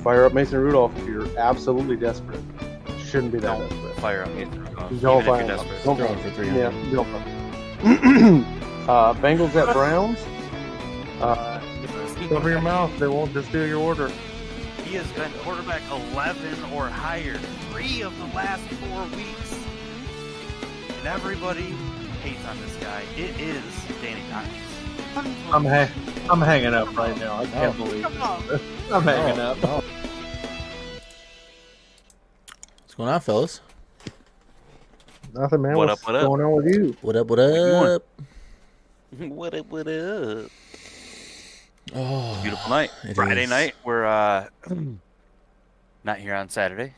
Fire up Mason Rudolph if you're absolutely desperate. Shouldn't be that Don't desperate. fire up Mason Rudolph, Don't even if fire you're up. desperate. Don't Throwing for 300. Yeah, don't Bengals at Browns. Cover your mouth. They won't just do your order. He has been quarterback 11 or higher 3 of the last 4 weeks. And everybody hates on this guy. It is Danny Dimes. I'm hanging up right now. I can't believe it. I'm hanging up. What's going on, fellas? Nothing, man. What What's up, what up? going on with you? What up? What you doing? up? What up, what up? Oh, Beautiful night. it Friday is. night. We're not here on Saturday,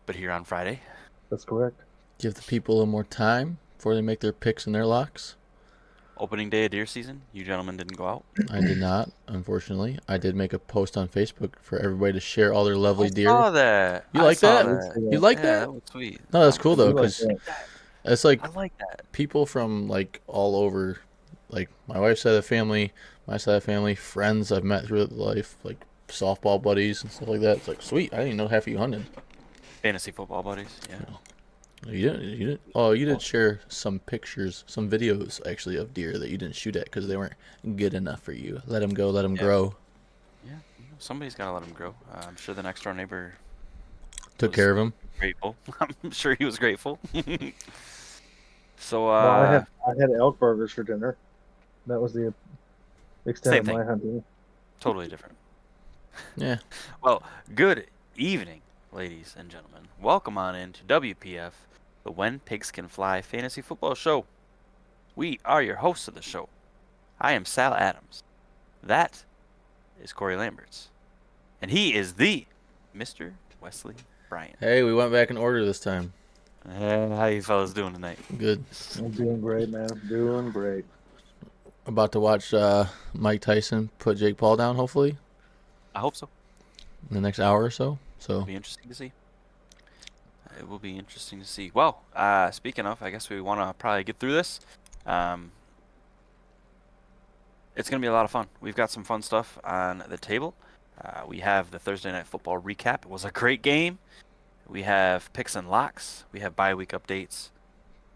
but here on Friday. That's correct. Give the people a little more time before they make their picks and their locks. Opening day of deer season. You gentlemen didn't go out. I did not, unfortunately. I did make a post on Facebook for everybody to share all their lovely deer. I saw that. You I like saw that? You like Yeah, that? that was sweet. No, that's cool though, You like because that. it's like I like that. people from like all over, like my wife's side of the family, my side of the family, friends I've met through life, like softball buddies and stuff like that. It's like, sweet, I didn't even know half of you hunted. Fantasy football buddies. Yeah. You didn't. Oh, you did share some pictures, some videos actually of deer that you didn't shoot at because they weren't good enough for you. Let them go, let them Yeah. grow. Yeah. Somebody's got to let them grow. I'm sure the next door neighbor Took was care of them. grateful. I'm sure he was grateful. So, Well, I had elk burgers for dinner. That was the extent Same of thing. my hunting. totally different. Yeah. Well, good evening, ladies and gentlemen. Welcome on into WPF, the When Pigs Can Fly Fantasy Football Show. We are your hosts of the show. I am Sal Adams. That is Corey Lamberts. And he is the Mr. Wesley Bryant. Hey, we went back in order this time. How you fellas doing tonight? Good. I'm doing great, man. Doing great. About to watch Mike Tyson put Jake Paul down, hopefully, I hope so. in the next hour or so. So It'll be interesting to see. It will be interesting to see. Well, speaking of, I guess we want to probably get through this. It's going to be a lot of fun. We've got some fun stuff on the table. We have the Thursday Night Football recap. It was a great game. We have picks and locks. We have bye week updates.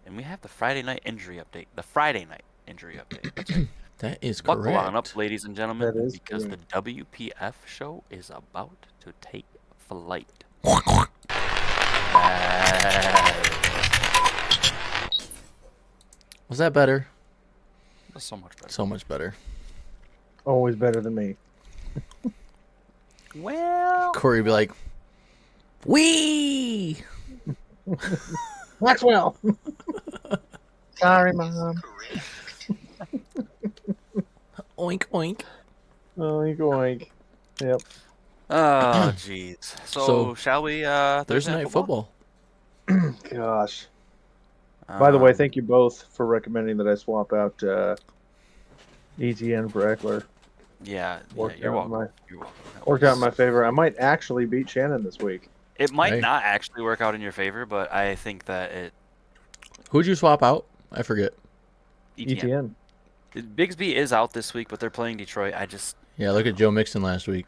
And we have the Friday night injury update. The Friday night injury update. That's right. that is Buckle correct. on up, ladies and gentlemen, That is because correct. the WPF show is about to take flight. Was that better? That's so much better. So much better. Always better than me. Well, Corey would be like, "Wee!" Maxwell. Sorry, Mom. Oink oink. Oink, oink. Yep. oh jeez. So shall we? Thursday night football. Gosh. By the way, Um, thank you both for recommending that I swap out ETN for Eckler. Yeah, Worked you're out welcome. You're welcome. That Worked out in was- my favor. I might actually beat Shannon this week. It might Hey. not actually work out in your favor, but I think that it. Who'd you swap out? I forget. ETN. Bigsby is out this week, but they're playing Detroit. I just Yeah, look at Joe Mixon last week.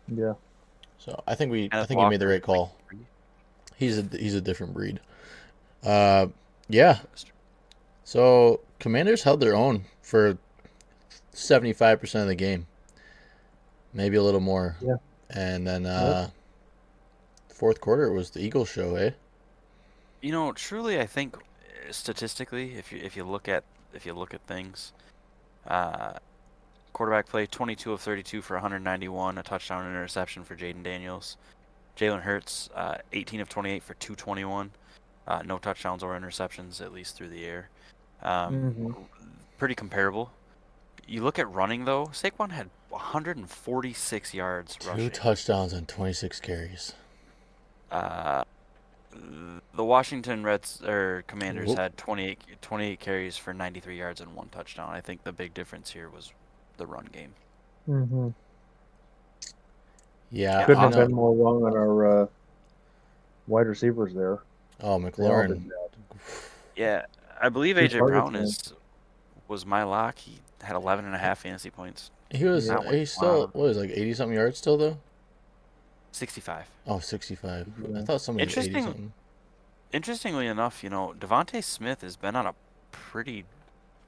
Yeah. So I think he Kenneth made the Walker, right call. like, He's a different breed. Yeah. So Commanders held their own for 75% of the game, maybe a little more. Yeah. And then Yep. fourth quarter it was the Eagles show, eh? You know, truly, I think statistically, if you look at things, quarterback play 22 of 32 for 191, a touchdown and interception for Jaden Daniels. Jalen Hurts 18 of 28 for 221, no touchdowns or interceptions at least through the air. Pretty comparable. You look at running though, Saquon had 146 yards rushing. 2 touchdowns and 26 carries. The Washington Commanders Whoop. had 28 carries for 93 yards and 1 touchdown. I think the big difference here was the run game. Mm-hmm. Yeah. Couldn't I have know. been more wrong on our wide receivers there. Oh, They all McLaurin. did that. Yeah, I believe Good AJ targets, Brown man. was my lock. He had 11.5 fantasy points. He was That he's was still wild. what is it, like 80 something yards still though? 65. Oh, 65. I Yeah. thought somebody was 80 Interesting. something. Interestingly enough, Devontae Smith has been on a pretty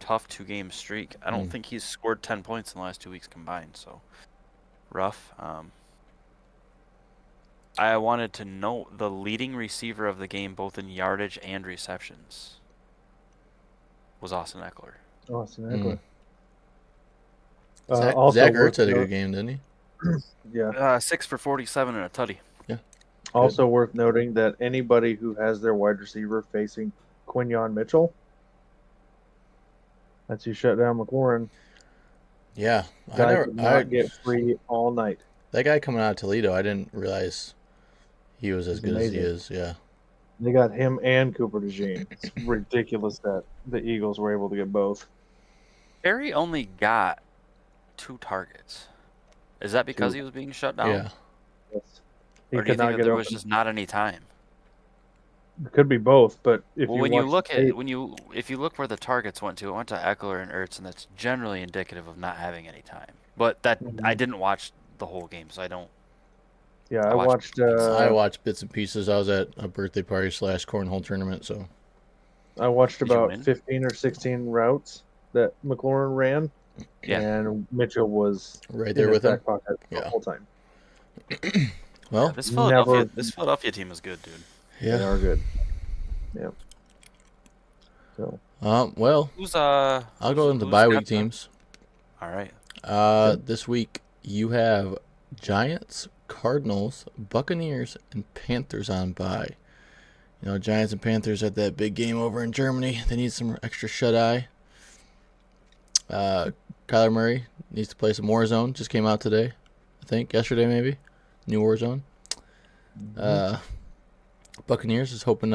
tough 2-game streak. I don't Mm. think he's scored 10 points in the last 2 weeks combined, so rough. I wanted to note the leading receiver of the game, both in yardage and receptions, was Austin Eckler. Austin Mm. Eckler. Zach, Also Zach worth Ertz had a note- good game, didn't he? Yeah. 6 for 47 and a tutty. Also worth noting that anybody who has their wide receiver facing Quinyon Mitchell, that's who shut down McLaurin. Yeah. Guy could not get free all night. That guy coming out of Toledo, I didn't realize he was as He's good as he amazing. is. Yeah. They got him and Cooper DeJean. It's ridiculous that the Eagles were able to get both. Perry only got 2 targets. Is that because 2. he was being shut down? Yeah. Yes. He Or do you could think not that get there open. was just not any time? It could be both, but if Well, you when watch you look the at tape, if you look where the targets went to, it went to Eckler and Ertz, and that's generally indicative of not having any time. But that I Mhm. didn't watch the whole game, so I don't. yeah, I I watched watched. I watched bits and pieces. I was at a birthday party / cornhole tournament, so I watched Did you about win? 15 or 16 routes that McLaurin ran, Yeah. and Mitchell was right in there his with him. back pocket the Yeah. whole time. Well, This never- Philadelphia team is good, dude. They yeah. are good. Yep. So Well, Who's I'll go into who's bye got week the- teams. All right. This week you have Giants, Cardinals, Buccaneers, and Panthers on bye. Giants and Panthers had that big game over in Germany. They need some extra shut-eye. Kyler Murray needs to play some Warzone. Just came out today, I think. Yesterday, maybe. New Warzone. Buccaneers is hoping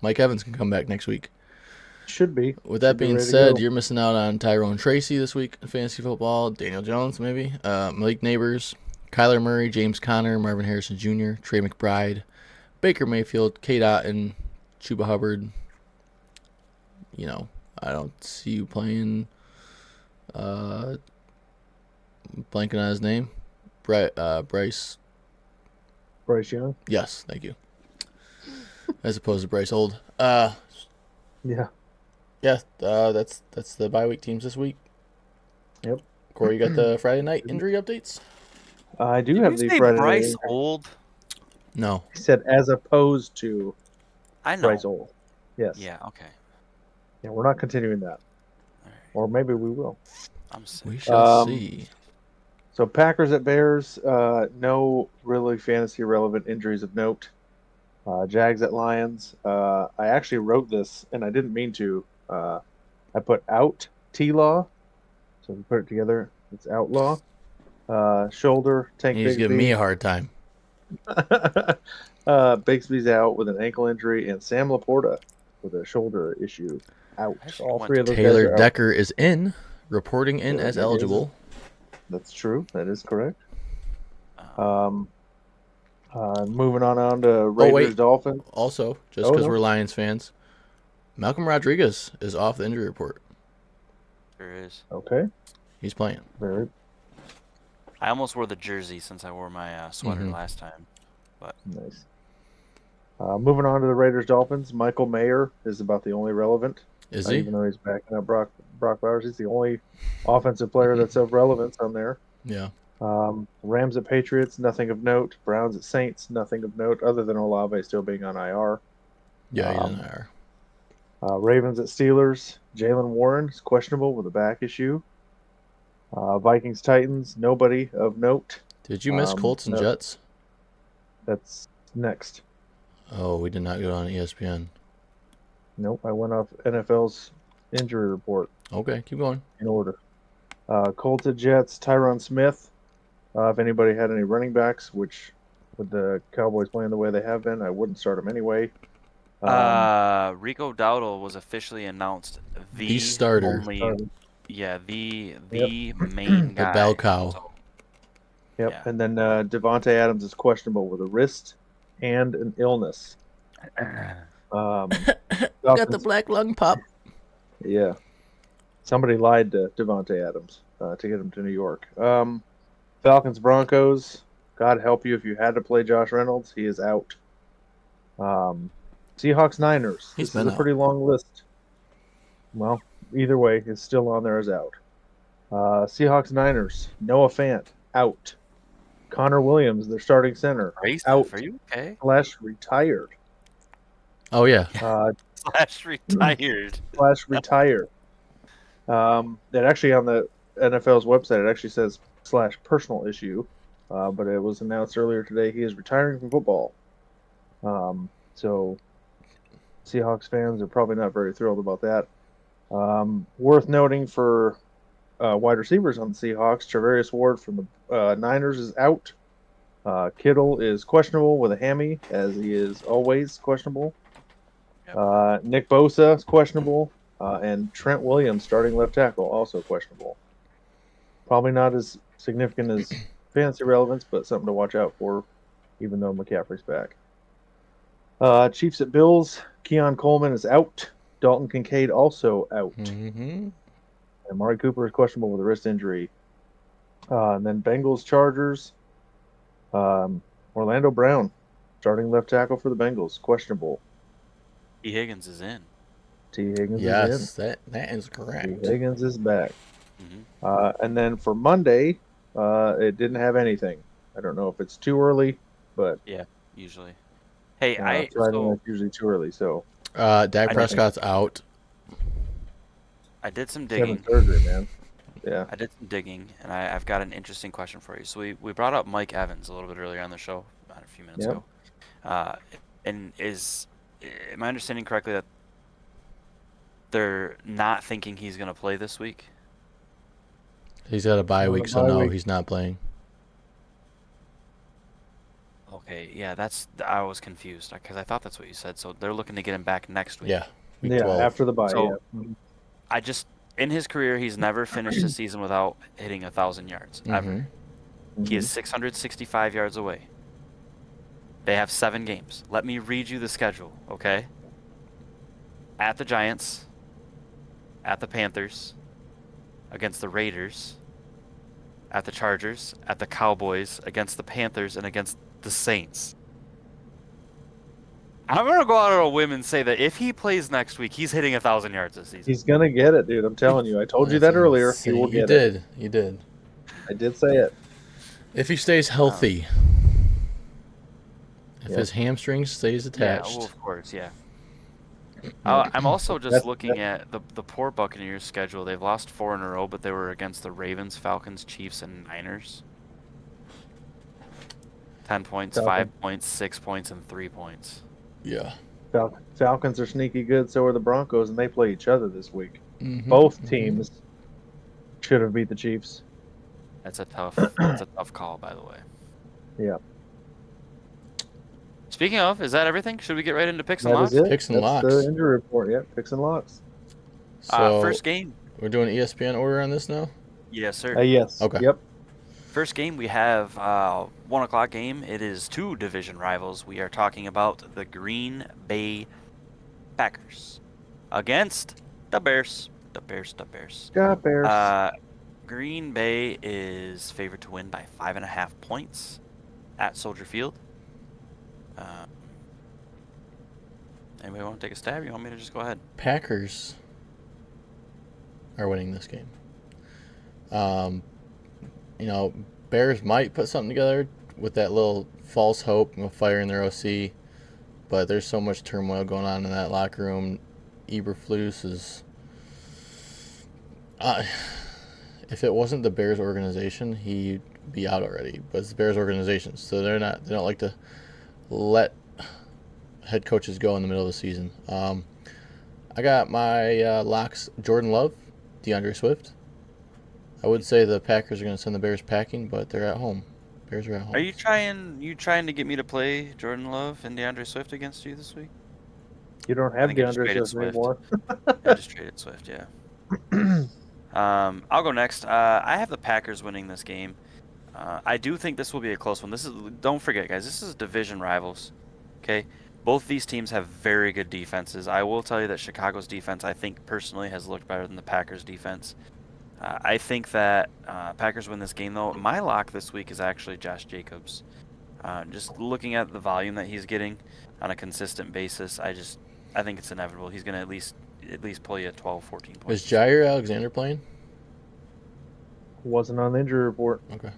Mike Evans can come back next week. should be. With that Should be being ready to said, go. you're missing out on Tyrone Tracy this week in fantasy football. Daniel Jones, maybe. Malik Neighbors, Kyler Murray, James Conner, Marvin Harrison Jr., Trey McBride, Baker Mayfield, Kate Otten, Chuba Hubbard. I don't see you playing. Blanking on his name. Bryce. Bryce Young. Yes, thank you. As opposed to Bryce Old. Yeah. Yeah, that's the bye week teams this week. Yep. Corey, you got the Friday night injury updates? I do Did have you the say Friday night Bryce injury. Old? No. He said as opposed to I know. Bryce Old. Yes. Yeah. Okay. Yeah, we're not continuing that. All right. Or maybe we will. I'm sick. We shall Um, see. So Packers at Bears, no really fantasy relevant injuries of note. Jags at Lions. I actually wrote this and I didn't mean to. I put out T-Law. So we put it together. It's Outlaw. Shoulder, Tank He's giving me a hard time. Bigsby's out with an ankle injury, and Sam Laporta with a shoulder issue out. I should've All went 3 of those guys Taylor are out. Decker is reporting in Taylor as Decker is- eligible. That's true. That is correct. Um, Moving on to Raiders wait. Dolphins. Also, just Oh, because no. we're Lions fans, Malcolm Rodriguez is off the injury report. Sure is. Okay, He's playing. very I almost wore the jersey since I wore my sweater Mhm. last time. nice. Moving on to the Raiders Dolphins. Michael Mayer is about the only relevant. Is he? Even though he's backing up Brock Bowers, he's the only offensive player that's of relevance on there. Yeah. Rams at Patriots, nothing of note. Browns at Saints, nothing of note other than Olave still being on IR. Yeah, he's Um, in IR. Ravens at Steelers, Jalen Warren is questionable with a back issue. Vikings Titans, nobody of note. Did you miss Colts and no. Jets? That's next. Oh, we did not go on ESPN. Nope, I went off NFL's injury report Okay, keep going. in order. Colts at Jets, Tyron Smith. If anybody had any running backs, which with the Cowboys playing the way they have been, I wouldn't start them anyway. Rico Dowdle was officially announced The starter. only, yeah, the main The guy. bell cow. So, Yep. Yeah. And then Devontae Adams is questionable with a wrist and an illness. Got the Dolphins- black lung pop. Yeah. Somebody lied to Devontae Adams to get him to New York. Falcons Broncos. God help you if you had to play Josh Reynolds. He is out. Seahawks Niners. He's This been is a out. pretty long list. Well, either way, it's still on there as out. Seahawks Niners. Noah Fant out. Connor Williams, their starting center, out Are you okay? / retired. Oh yeah. Slash retired. / retired. That actually on the NFL's website, it actually says / personal issue, but it was announced earlier today he is retiring from football. So Seahawks fans are probably not very thrilled about that. Worth noting for wide receivers on the Seahawks, Travarius Ward from the Niners is out. Kittle is questionable with a hammy, as he is always questionable. Yep. Nick Bosa is questionable, and Trent Williams, starting left tackle, also questionable. Probably not as significant as fantasy relevance, but something to watch out for, even though McCaffrey's back. Chiefs at Bills, Keon Coleman is out. Dalton Kincaid also out. Mm-hmm. And Amari Cooper is questionable with a wrist injury. And then Bengals Chargers. Orlando Brown, starting left tackle for the Bengals, questionable. T. Higgins is in. T. Higgins Yes, is that is in. correct. T. Higgins is back. Mhm. And then for Monday, it didn't have anything. I don't know if it's too early, but Usually. Hey, Friday night's usually too early. So Dak Prescott's out. I did some having digging. surgery, man. Yeah. I did some digging, and I've got an interesting question for you. So we brought up Mike Evans a little bit earlier on the show, about a few minutes Yep. ago. And am I understanding correctly that they're not thinking he's going to play this week? He's got a bye On a week, so bye no, week. he's not playing. Okay, yeah, I was confused because I thought that's what you said. So they're looking to get him back next week. Yeah, week Yeah, 12. after the bye. So- yeah. Mhm. In his career, he's never finished a season without hitting 1,000 yards ever. He is 665 yards away. They have 7 games. Let me read you the schedule, okay? At the Giants, at the Panthers, against the Raiders, at the Chargers, at the Cowboys, against the Panthers, and against the Saints. I'm going to go out on a whim and say that if he plays next week, he's hitting 1,000 yards this season. He's gonna get it, dude. I'm telling you. I told you that That's earlier. insane. He will You get it. did. You did. I did say it. If he stays healthy. If Yeah. his hamstring stays attached. Yeah, well, of course, yeah. I'm also just That's- looking at the poor Buccaneers schedule. They've lost 4 in a row, but they were against the Ravens, Falcons, Chiefs, and Niners. 10 points, Falcon. 5 points, 6 points, and 3 points. Yeah. Falcons are sneaky good. So are the Broncos, and they play each other this week. Mhm. Both teams should have beat the Chiefs. That's a tough call, by the way. Yeah. Speaking of, is that everything? Should we get right into picks and That locks? is it. Picks and That's locks. the injury report. Yeah, picks and locks. So First game. we're doing ESPN order on this now? Yes, sir. Yes. Okay. Yep. First game, we have 1 o'clock game. It is 2 division rivals. We are talking about the Green Bay Packers against the Bears. The Bears. Got Bears. Green Bay is favored to win by 5.5 points at Soldier Field. Anybody want to take a stab? You want me to just go ahead? Packers are winning this game. Bears might put something together with that little false hope of firing their OC, but there's so much turmoil going on in that locker room. Eberflus is. If it wasn't the Bears organization, he'd be out already. But it's the Bears organization, so they don't like to let head coaches go in the middle of the season. I got my locks: Jordan Love, DeAndre Swift. I would say the Packers are going to send the Bears packing, but they're at home. Bears are at home. Are you trying to get me to play Jordan Love and DeAndre Swift against you this week? You don't I have think I just DeAndre traded Swift Swift. anymore. I just traded Swift, yeah. I'll go next. I have the Packers winning this game. I do think this will be a close one. Don't forget, guys, this is division rivals. Okay? Both these teams have very good defenses. I will tell you that Chicago's defense, I think, personally, has looked better than the Packers' defense. I think that Packers win this game, though. My lock this week is actually Josh Jacobs. Just looking at the volume that he's getting on a consistent basis, I think it's inevitable. He's going to at least pull you at 12, 14 points. Is Jair Alexander playing? Wasn't on the injury report. Okay.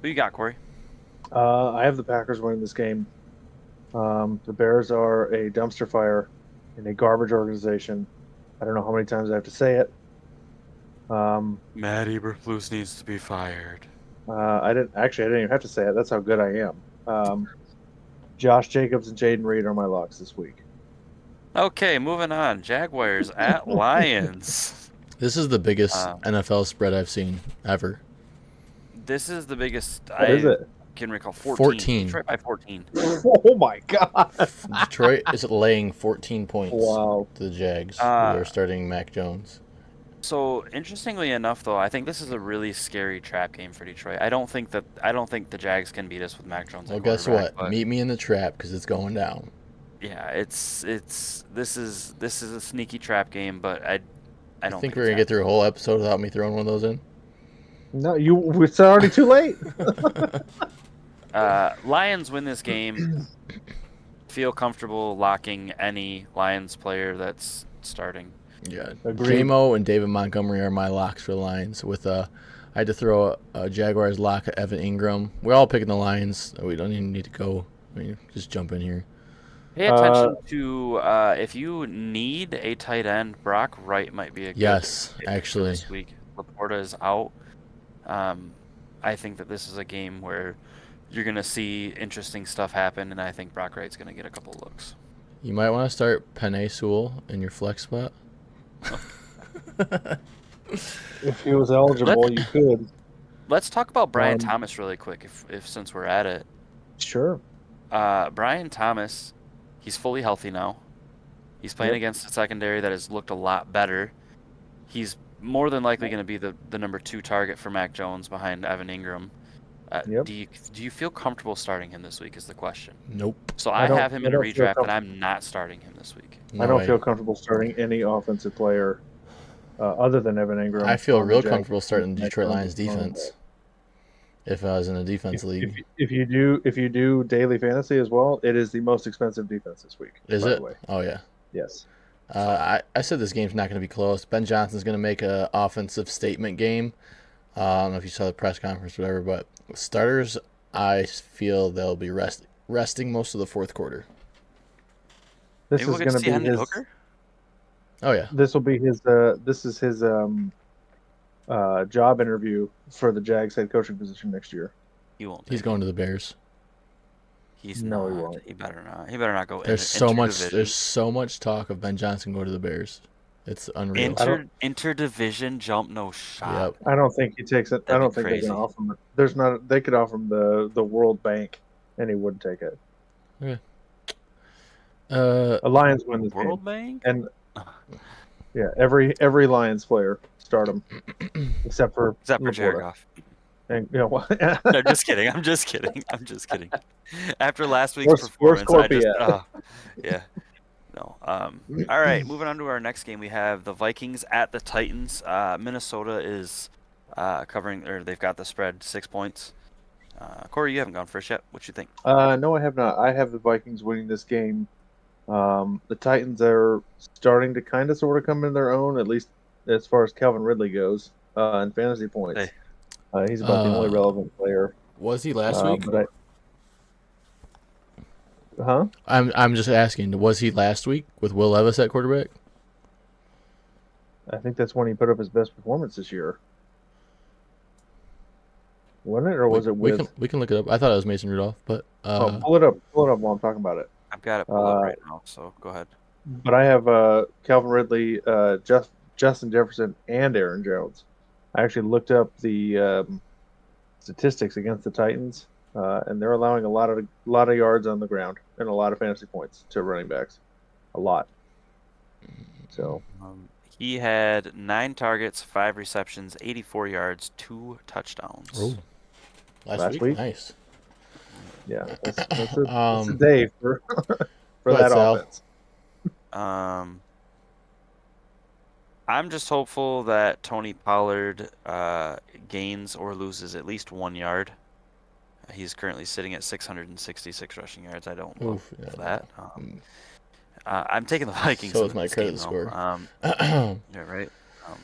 Who you got, Corey? I have the Packers winning this game. The Bears are a dumpster fire in a garbage organization. I don't know how many times I have to say it. Matt Eberflus needs to be fired. I didn't even have to say it. That's how good I am. Josh Jacobs and Jaden Reed are my locks this week. Okay, moving on. Jaguars at Lions. This is the biggest NFL spread I've seen ever. This is the biggest What is it? can recall. 14. Detroit by 14. Oh my god! Detroit is laying 14 points Wow. to the Jags, who are starting Mac Jones. So interestingly enough, though, I think this is a really scary trap game for Detroit. I don't think the Jags can beat us with Mac Jones. Well, at guess quarterback, what? but Meet me in the trap because it's going down. yeah, this is a sneaky trap game, but I don't think we're gonna get through a whole episode without me throwing one of those in. No, it's already too late. Lions win this game. Feel comfortable locking any Lions player that's starting. Yeah, Agreed. J-Mo and David Montgomery are my locks for the Lions. I had to throw a Jaguars lock at Evan Ingram. We're all picking the Lions. We don't even need to go. I mean, just jump in here. Pay attention to if you need a tight end, Brock Wright might be a good Yes, pick actually. this week. Laporta is out. I think that this is a game where you're gonna see interesting stuff happen, and I think Brock Wright's gonna get a couple looks. You might want to start Penei Sewell in your flex spot. If he was eligible, you could. Let's talk about Brian Um, Thomas really quick, if since we're at it. Sure. Brian Thomas, he's fully healthy now. He's playing Yep. against a secondary that has looked a lot better. He's more than likely going to be the number 2 target for Mac Jones behind Evan Ingram. Yep. Do you feel comfortable starting him this week is the question. Nope. So I I don't- have him I in a don't feel redraft, and I'm not starting him this week. No I don't way. feel comfortable starting any offensive player other than Evan Ingram. I feel on the real Jags. comfortable starting the Detroit Lions defense. If I was in a defense league, If you do daily fantasy as well, it is the most expensive defense this week. is by it? the way. Oh yeah. Yes. I said this game's not going to be close. Ben Johnson's going to make an offensive statement game. I don't know if you saw the press conference or whatever, but starters, I feel they'll be resting most of the fourth quarter. This Maybe we'll is get going to to see be Hendon his. Hooker. Oh yeah. This will be his. This is his job interview for the Jags head coaching position next year. He won't. He's take going to the Bears. it. He's No, he not. won't. He better not. He better not go. There's so much. interdivision. There's so much talk of Ben Johnson going to the Bears. It's unreal. Interdivision jump, no shot. Yep. I don't think he takes it. I That'd don't be think crazy. they're going to offer him. There's not. They could offer him the World Bank, and he wouldn't take it. The Lions win this World game, Bank. and yeah, every Lions player start him, except for Jared Laporta. Goff. And you know, No, just kidding. I'm just kidding. I'm just kidding. After last week's Where's performance, I Corpy just at? yeah. No. All right, moving on to our next game, we have the Vikings at the Titans. Minnesota is covering, or they've got the spread 6 points. Corey, you haven't gone first yet. What you think? No, I have not. I have the Vikings winning this game. The Titans are starting to kind of sort of come in their own, at least as far as Calvin Ridley goes in fantasy points. Hey. He's about the only relevant player. Was he last week? Huh? I'm just asking. Was he last week with Will Levis at quarterback? I think that's when he put up his best performance this year. Wasn't it, or was it with? We can look it up. I thought it was Mason Rudolph, but pull it up while I'm talking about it. I've got it pulled up right now, so go ahead. But I have Calvin Ridley, Justin Jefferson, and Aaron Jones. I actually looked up the statistics against the Titans, and they're allowing a lot of yards on the ground and a lot of fantasy points to running backs, a lot. So He had 9 targets, 5 receptions, 84 yards, 2 touchdowns. oh, Last week? Nice. yeah, that's a day for for Go ahead, that Sal. offense. I'm just hopeful that Tony Pollard gains or loses at least 1 yard. He's currently sitting at 666 rushing yards. I don't love Oof, yeah, that. no. I'm taking the Vikings So in is my this game, credit though. score. Yeah, right. Um,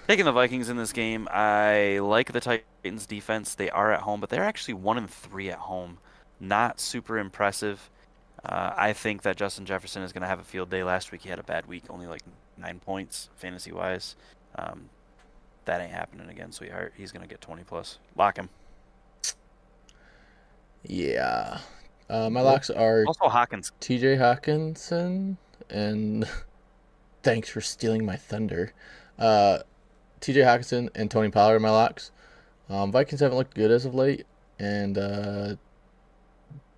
Taking the Vikings in this game. I like the Titans defense. They are at home, but they're actually 1-3 at home. Not super impressive. I think that Justin Jefferson is going to have a field day. Last week he had a bad week, only like 9 points fantasy wise. That ain't happening again, sweetheart. He's going to get 20 plus. Lock him. Yeah. My locks are Also Hawkins. TJ Hawkinson, and thanks for stealing my thunder. TJ Hawkinson and Tony Pollard are my locks. Vikings haven't looked good as of late, and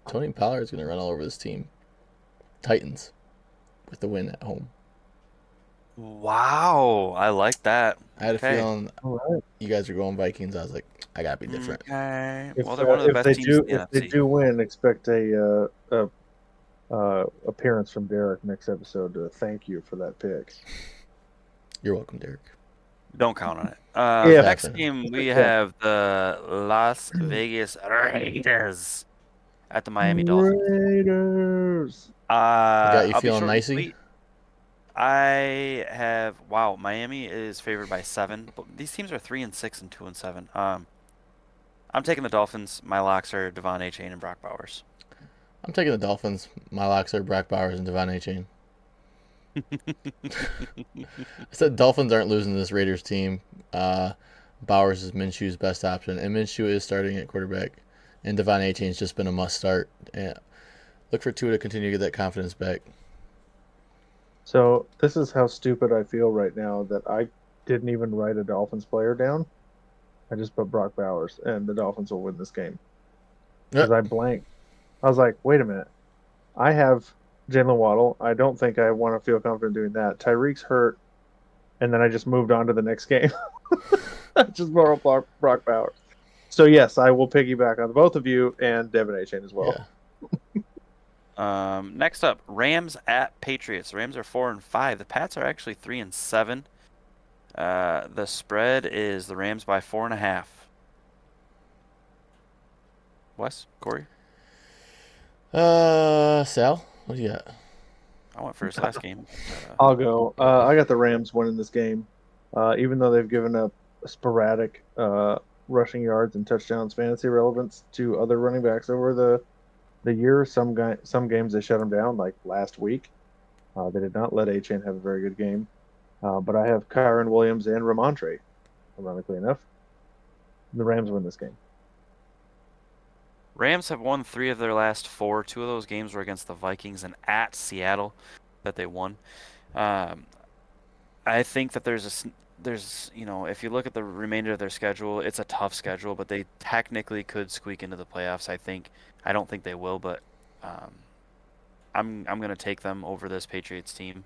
Tony Pollard is going to run all over this team. Titans with the win at home. Wow, I like that. I had a feeling All right. you guys are going Vikings. I was like, I gotta be different. Okay. If, Well, they're one of the if best they teams in do, the if they NFC. do win, expect a appearance from Derek next episode to thank you for that pick. You're welcome, Derek. Don't count on it. Yeah. Next game, we have the Las Vegas Raiders at the Miami Dolphins. Raiders. Got you I'll be feeling short and nicey? sweet. I have Miami is favored by 7, but these teams are 3-6 and 2-7. I'm taking the Dolphins. My locks are Devon Achane and Brock Bowers. I'm taking the Dolphins. My locks are Brock Bowers and Devon Achane. I said Dolphins aren't losing to this Raiders team. Bowers is Minshew's best option, and Minshew is starting at quarterback. And Devon Achane's just been a must start. And look for Tua to continue to get that confidence back. So this is how stupid I feel right now that I didn't even write a Dolphins player down. I just put Brock Bowers, and the Dolphins will win this game because I blanked. I was like, wait a minute. I have Jalen Waddle. I don't think I want to feel confident doing that. Tyreek's hurt, and then I just moved on to the next game. I just borrowed Brock Bowers. So yes, I will piggyback on both of you and Devin Achane as well. Yeah. Next up, Rams at Patriots. The Rams are 4-5. The Pats are actually 3-7. The spread is the Rams by 4.5. Wes, Corey, Sal, what do you got? I went first last game. I'll go. I got the Rams winning this game, even though they've given up sporadic rushing yards and touchdowns fantasy relevance to other running backs over the year. Some games they shut them down, like last week. They did not let Achane have a very good game. But I have Kyron Williams and Ramondre, ironically enough. The Rams win this game. Rams have won 3 of their last 4. 2 of those games were against the Vikings and at Seattle that they won. I think that there's if you look at the remainder of their schedule, it's a tough schedule, but they technically could squeak into the playoffs. I don't think they will, but I'm going to take them over this Patriots team.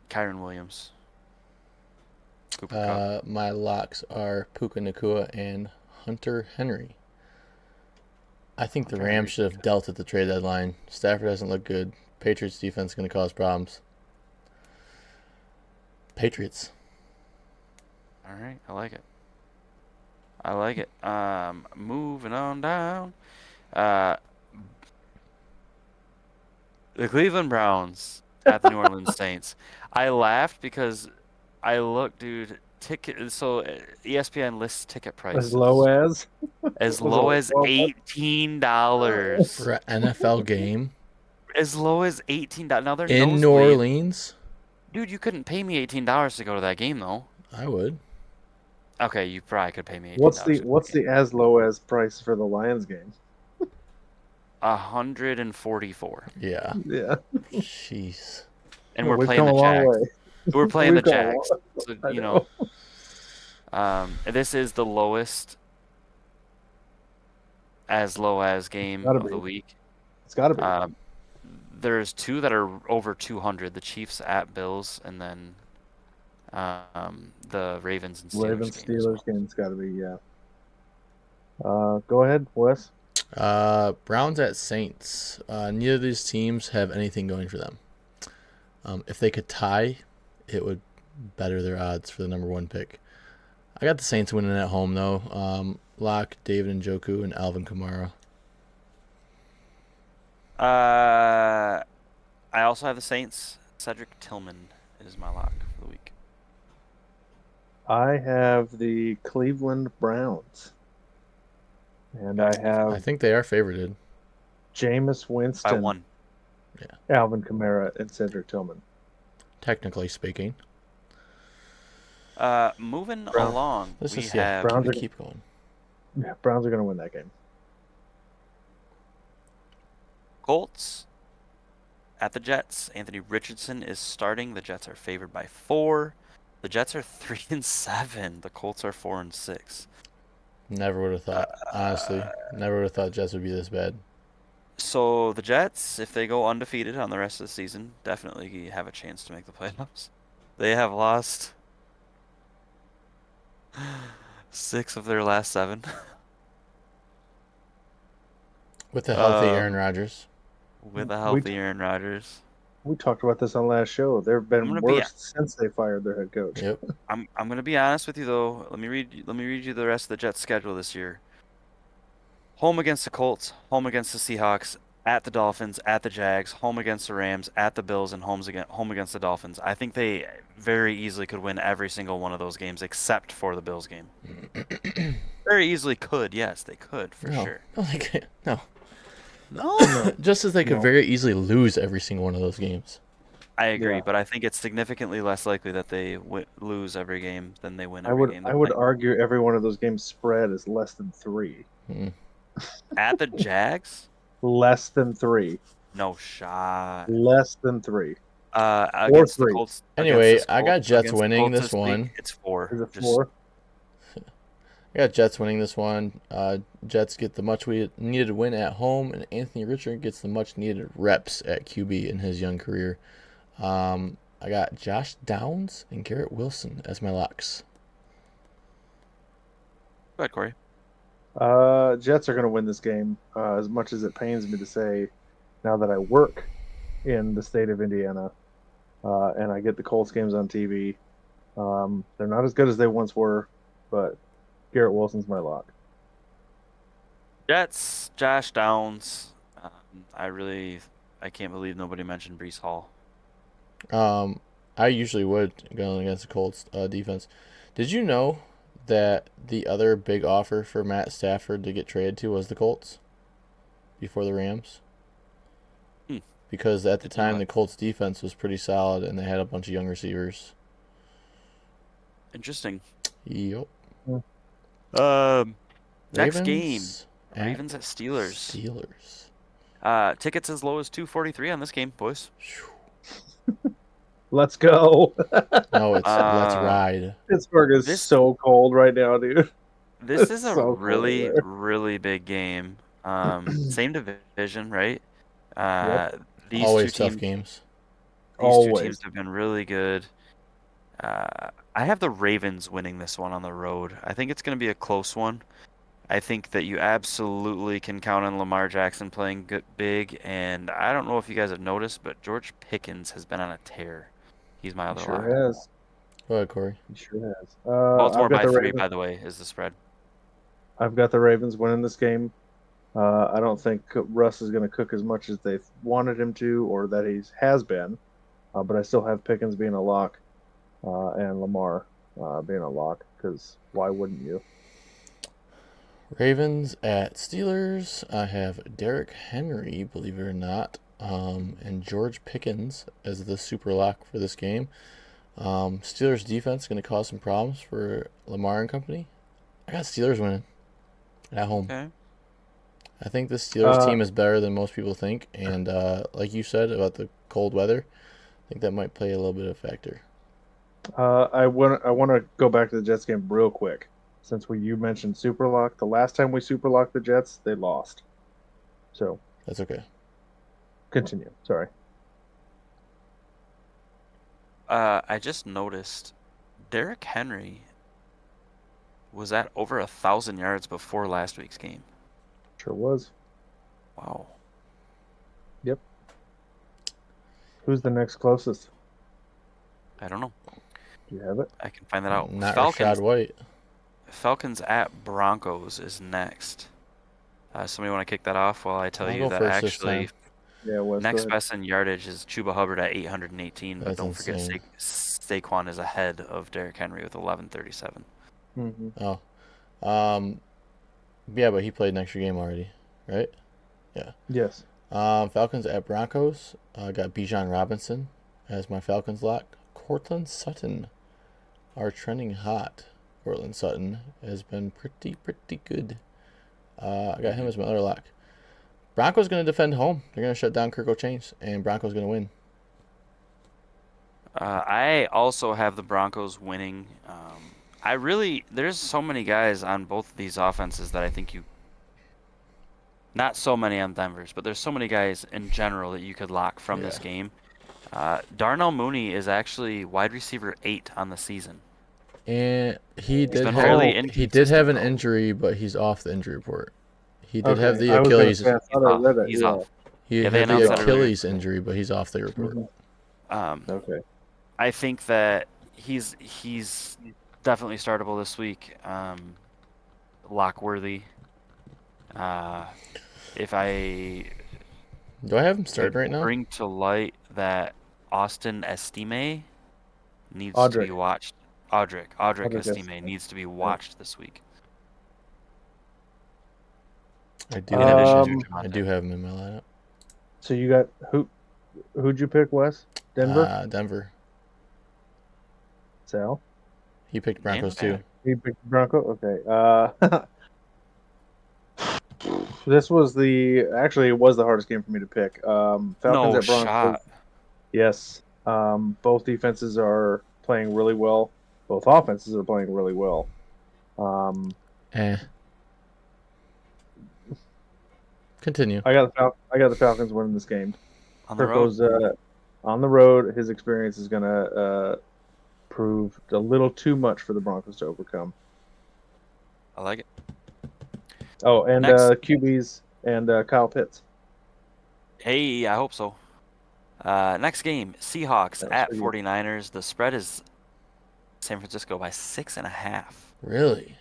Kyron Williams. Cooper Kupp. My locks are Puka Nacua and Hunter Henry. I think the Rams should have dealt at the trade deadline. Stafford doesn't look good. Patriots defense is going to cause problems. Patriots. All right, I like it. Moving on down. The Cleveland Browns at the New Orleans Saints. I laughed because I looked, dude. ESPN lists ticket prices As low as as low as $18 For an NFL game as low as $18. Now they're in New Orleans. Dude, you couldn't pay me $18 to go to that game though. I would. Okay, you probably could pay me $18. What's the as low as price for the Lions game? 144. Yeah. Yeah. Jeez. And we're We've playing come the a long Jags. way. We're playing the We've come a Jags. long- So, I know. This is the lowest as low as game Gotta of be. the week. It's got to be. There's 2 that are over 200. The Chiefs at Bills, and then the Ravens and Steelers. Ravens game as well. Steelers game's got to be, yeah. Go ahead, Wes. Browns at Saints. Neither of these teams have anything going for them. If they could tie, it would better their odds for the number 1 pick. I got the Saints winning at home, though. Lock, David Njoku, and Alvin Kamara. I also have the Saints. Cedric Tillman is my lock for the week. I have the Cleveland Browns. And I I have think they are favorited. Jameis By Winston, 1. Alvin Kamara, and Cedric Tillman. Technically speaking. Moving Brown- along, Let's we just have Browns are- keep going. Yeah, Browns are going to win that game. Colts at the Jets. Anthony Richardson is starting. The Jets are favored by 4. The Jets are 3-7. The Colts are 4-6. Never would have thought. Honestly, never would have thought Jets would be this bad. So the Jets, if they go undefeated on the rest of the season, definitely have a chance to make the playoffs. They have lost 6 of their last 7. With the healthy Um, Aaron Rodgers. With a healthy Aaron Rodgers. We talked about this on last show. There have I'm been gonna be- worse since they fired their head coach. Yep. I'm gonna be honest with you though. Let me read you the rest of the Jets' schedule this year. Home against the Colts, home against the Seahawks, at the Dolphins, at the Jags, home against the Rams, at the Bills, and home against the Dolphins. I think they very easily could win every single one of those games except for the Bills game. Very easily could, yes, they could for No. sure. No, they can't. No. No, Just as they could No. very easily lose every single one of those games. I agree, Yeah. but I think it's significantly less likely that they lose every game than they win I every would game. I would argue every one of those games spread is less than 3. At the Jags, Less than 3. no shot. Less than 3. Against the 3. Colts. Anyway, against the I got Colts- Jets against the winning Colts this week, one. It's 4. Is it Just- 4? I got Jets winning this one. Jets get the much needed win at home, and Anthony Richardson gets the much needed reps at QB in his young career. I got Josh Downs and Garrett Wilson as my locks. Go ahead, Corey. Jets are going to win this game. As much as it pains me to say, now that I work in the state of Indiana, and I get the Colts games on TV, they're not as good as they once were, but Garrett Wilson's my lock. Jets, Josh Downs. I can't believe nobody mentioned Brees Hall. I usually would going against the Colts defense. Did you know that the other big offer for Matt Stafford to get traded to was the Colts before the Rams? Because at the Didn't know time, that. the Colts defense was pretty solid, and they had a bunch of young receivers. Interesting. Yep. Next game, at Ravens at Steelers. Steelers. Tickets as low as $2.43 on this game, boys. Let's go. No, it's let's Uh, ride. Pittsburgh is This- so cold right now, dude. This is a So cold really, there. really big game. Same division, right? These Always two tough teams, games. These two Always. teams have been really good. I have the Ravens winning this one on the road. I think it's going to be a close one. I think that you absolutely can count on Lamar Jackson playing good, big, and I don't know if you guys have noticed, but George Pickens has been on a tear. He's my He other sure lock. has. Go ahead, Corey. He sure has. Baltimore I've got by the 3, Ravens. by the way, is the spread. I've got the Ravens winning this game. I don't think Russ is going to cook as much as they've wanted him to, or that he has been. But I still have Pickens being a lock, and Lamar being a lock. Because why wouldn't you? Ravens at Steelers. I have Derrick Henry, believe it or not, and George Pickens as the super lock for this game. Steelers defense going to cause some problems for Lamar and company. I got Steelers winning at home. Okay. I think the Steelers Uh, team is better than most people think, and like you said about the cold weather, I think that might play a little bit of a factor. I want to go back to the Jets game real quick, since you mentioned super lock. The last time we super locked the Jets, they lost. So That's okay. continue. Sorry. I just noticed Derrick Henry was at over 1,000 yards before last week's game. Sure was. Wow. Who's the next closest? I don't know. Do you have it? I can find that out. Not Falcons. Rashad White. Falcons at Broncos is next. Somebody want to kick that off while I tell I'll you go that first this actually time. Yeah, Wes, go next ahead. best in yardage is Chuba Hubbard at 818, but That's don't forget insane. Saquon is ahead of Derrick Henry with 1137. Mm-hmm. Oh. Yeah, but he played an extra game already, right? Yes. Falcons at Broncos. I got Bijan Robinson as my Falcons lock. Cortland Sutton are trending hot. Cortland Sutton has been pretty good. I got him as my other lock. Broncos going to defend home. They're going to shut down Kirk Chains, and Broncos going to win. I also have the Broncos winning. There's so many guys on both of these offenses that I think not so many on Denver's, but there's so many guys in general that you could lock from this Yeah. game. Darnell Mooney is actually wide receiver 8 on the season. And he He's did been have fairly he did have an inconsistent, though. injury, but he's off the injury report. He did Okay. have the I was gonna Achilles. say, I He's thought I off. read it. He's yeah. off. He Yeah, they had the announced that earlier Achilles today. injury, but he's off the report. Mhm. Okay. I think that he's definitely startable this week. Lock worthy. If I Do I have him started right now? bring to light that Austin Estime needs to be Audric. watched. Audric Estime Estime. needs to be watched this week. I do. In Have addition him. to I Javonte. do have him in my lineup. So you got who'd you pick, Wes? Denver? Denver. Sal? He picked Broncos Yeah. too. He picked Bronco? Okay. This was it was the hardest game for me to pick. Falcons No at Broncos. shot. Yes. Both defenses are playing really well. Both offenses are playing really well. Continue. I got the Falcons winning this game. On the road. Kirko's on the road. His experience is gonna prove a little too much for the Broncos to overcome. I like it. Oh, and Next. QBs and Kyle Pitts. Hey, I hope so. Next game, Seahawks That's at pretty good. 49ers. The spread is San Francisco by 6.5. Really?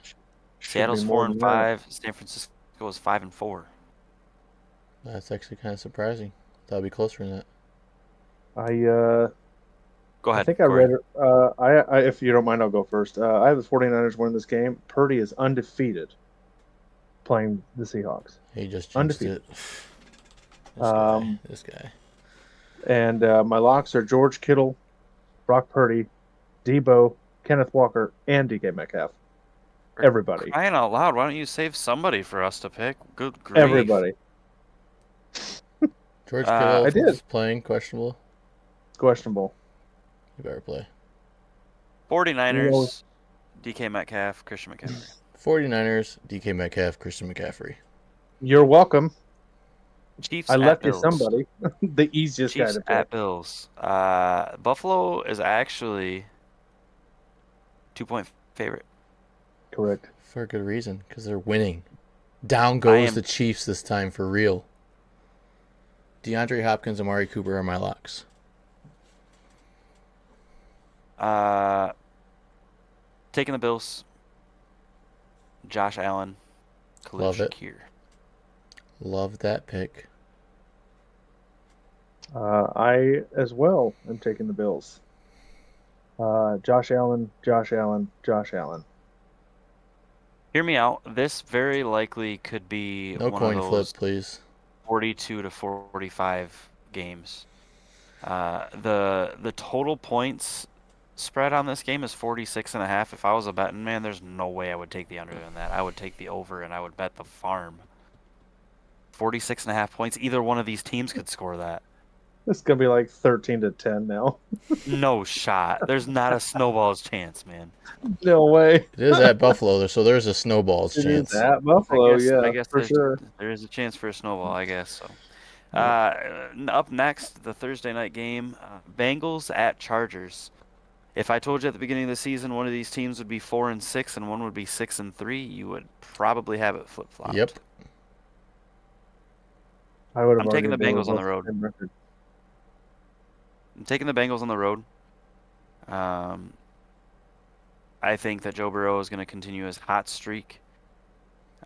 Should Seattle's be more 4 and than that. 5. San Francisco is 5 and 4. That's actually kind of surprising. Thought it'd be closer than that. Go ahead. I think I Corey. read it. If you don't mind, I'll go first. I have the 49ers winning this game. Purdy is undefeated playing the Seahawks. He just jinxed Undefeated. it. This guy. And my locks are George Kittle, Brock Purdy, Debo, Kenneth Walker, and DK Metcalf. Everybody. Crying out loud, why don't you save somebody for us to pick? Good grief. Everybody. George I Kittle did. is playing questionable. It's questionable. You better play. 49ers, DK Metcalf, Christian McCaffrey. 49ers, DK Metcalf, Christian McCaffrey. You're welcome. Chiefs I at left you Bills. somebody. The easiest guy Chiefs to pick. at Bills. Buffalo is actually 2-point favorite. Correct. For a good reason, because they're winning. Down goes the Chiefs this time for real. DeAndre Hopkins, Amari Cooper are my locks. Taking the Bills. Josh Allen. Khalil Love it. Shakir. Love that pick. I as well am taking the Bills. Josh Allen. Hear me out. This very likely could be No one coin of flip, those please. 42 to 45 games. The total points spread on this game is 46.5. If I was a betting man, there's no way I would take the under on that. I would take the over and I would bet the farm. 46.5 points. Either one of these teams could score that. This is gonna be like 13-10 now. No shot. There's not a snowball's chance, man. No way. It is at Buffalo, so there's a snowball's It chance. is at Buffalo. I guess for sure. there is a chance for a snowball, I guess. So, up next, the Thursday night game, Bengals at Chargers. If I told you at the beginning of the season one of these teams would be 4-6 and one would be 6-3, you would probably have it flip flopped. Yep. I would have I'm taking argued the they were Bengals on the both road. same record. I'm taking the Bengals on the road. I think that Joe Burrow is going to continue his hot streak.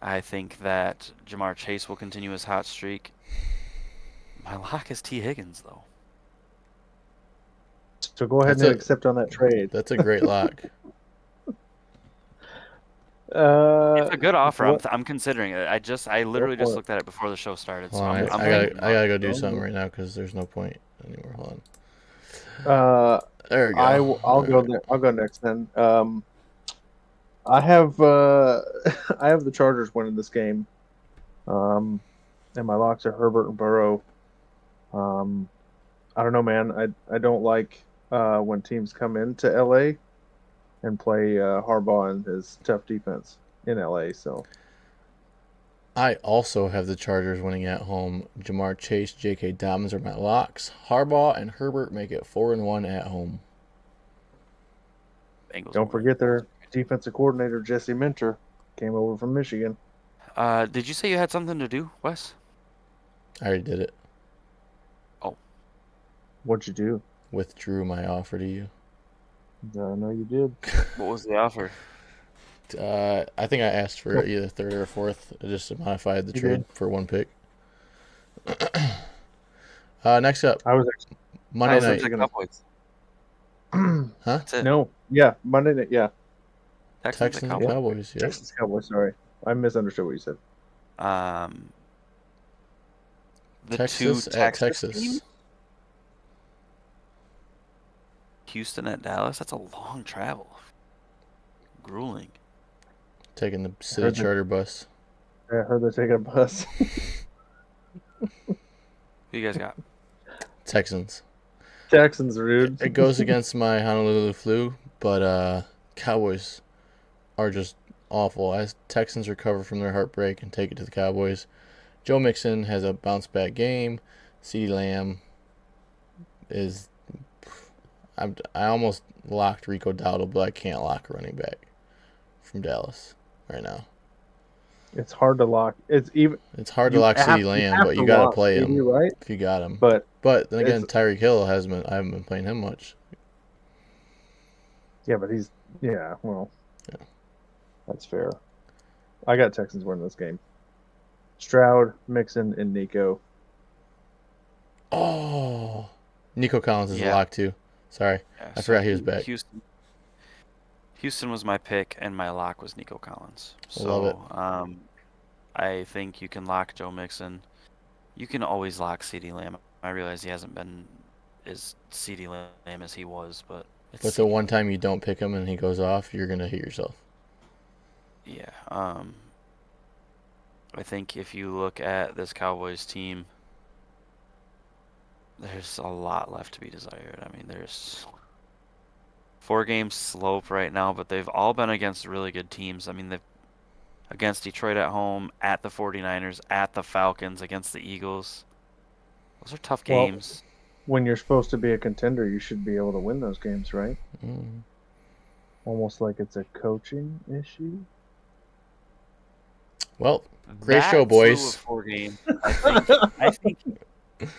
I think that Jamar Chase will continue his hot streak. My lock is T. Higgins, though. So go ahead That's and a- accept on that trade. That's a great lock. It's a good offer. what- I'm considering it. I literally for just it. looked at it before the show started. So Hold on, I'm I thinking gotta go do Don't something do- right now because there's no point anymore. Hold on. There we go. I'll go. I'll go next then. I have I have the Chargers winning this game. And my locks are Herbert and Burrow. I don't know, man. I don't like when teams come into LA and play Harbaugh and his tough defense in LA. So I also have the Chargers winning at home. Jamar Chase, J.K. Dobbins are my locks. Harbaugh and Herbert make it 4-1 at home. Bengals don't will forget their defensive coordinator Jesse Minter came over from Michigan. win. Did you say you had something to do, Wes? I already did it. What'd you do? Withdrew my offer to you. No, you did. What was the offer? I think I asked for either third or fourth. I just modified the You trade did. for one pick. Next up, I was Monday I was night. thinking Cowboys. Huh? That's it. no, yeah, Monday night, yeah, Texans Texans and and Cowboys. Cowboys. Yep. Texas Cowboys. Sorry, I misunderstood what you said. The Texas two at Texas Texas. teams? Houston at Dallas. That's a long travel. Grueling. Taking the city Heard the- charter bus. I heard they're taking a bus. Who you guys got? Texans. Texans, rude. It goes against my Honolulu flu, but Cowboys are just awful. As Texans recover from their heartbreak and take it to the Cowboys, Joe Mixon has a bounce back game. CeeDee Lamb is. I almost locked Rico Dowdle, but I can't lock a running back from Dallas right now. It's hard to lock. It's even. It's hard to you lock have- CeeDee you Lamb, have but to you got to lock play him CeeDee, right? if you got him. But But then again, it's- Tyreek Hill I haven't been playing him much. yeah, but he's well. Yeah. That's fair. I got Texans winning this game. Stroud, Mixon, and Nico. Oh, Nico Collins is a Yeah. lock too. Sorry, Yeah, I forgot he was back. Houston was my pick, and my lock was Nico Collins. Love it. I think you can lock Joe Mixon. You can always lock CeeDee Lamb. I realize he hasn't been as CeeDee Lamb as he was, but it's But the CeeDee. one time you don't pick him and he goes off, you're gonna hit yourself. Yeah. I think if you look at this Cowboys team, there's a lot left to be desired. I mean, there's 4-game slope right now, but they've all been against really good teams. I mean, they've against Detroit at home, at the 49ers, at the Falcons, against the Eagles. Those are tough Well, games. When you're supposed to be a contender, you should be able to win those games, right? Mm. Almost like it's a coaching issue. Well, great That show, boys. slew of 4 games,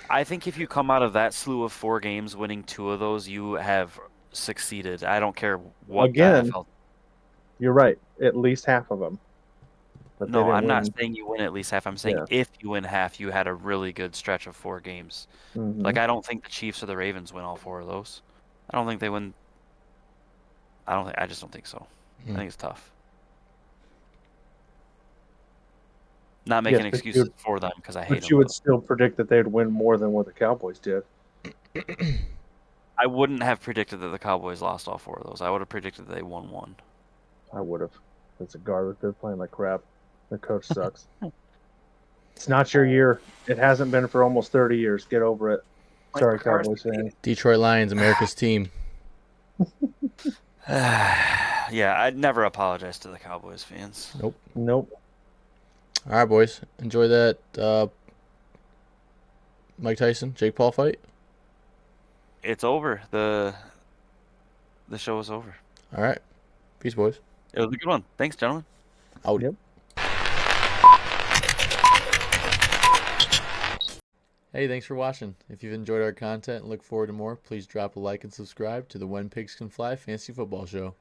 I think if you come out of that slew of 4 games winning 2 of those, you have succeeded. I don't care what the Again, NFL. You're right. At least half of them. But they No, didn't I'm not win. saying you win at least half. I'm saying Yeah. if you win half, you had a really good stretch of 4 games. Mhm. Like, I don't think the Chiefs or the Ravens win all 4 of those. I don't think they win. I just don't think so. I Hmm. think it's tough. Not making Yes, but you excuses for them because I hate But them. you would still predict that they'd win more than what the Cowboys did. I wouldn't have predicted that the Cowboys lost all 4 of those. I would have predicted that they won 1. I would have. It's a garbage. They're playing like crap. The coach sucks. It's not your year. It hasn't been for almost 30 years. Get over it. Sorry, McCarthy. Cowboys fans. Detroit Lions, America's team. Yeah, I'd never apologize to the Cowboys fans. Nope. All right, boys, enjoy that Mike Tyson, Jake Paul fight. It's over. The show is over. All right, peace, boys. It was a good one. Thanks, gentlemen. Out. Yep. Hey, thanks for watching. If you've enjoyed our content and look forward to more, please drop a like and subscribe to the When Pigs Can Fly Fantasy Football Show.